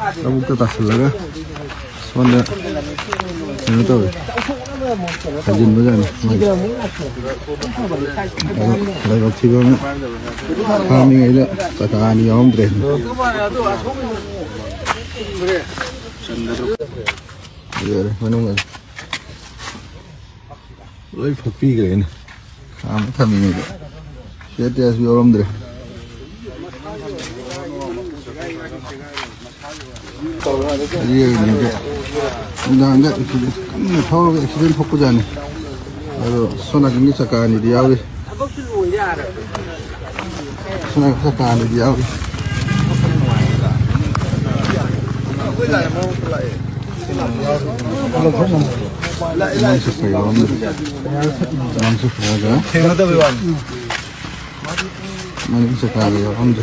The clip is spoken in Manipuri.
لابد تصل لك ولا نتوي حجين بدأنا لا يكتبون كامي إلى تكاني يوم درين منو لا يفكي كرين كامي إلى شيء تياس يوم درين Nggak kan tahu accident fokus jane. Aduh, sona gini cakaran dia awal. Sona cakaran dia awal. Langsung saya ambil. Langsung saya. Mana tu bawaan? Mana bisa kali ambil.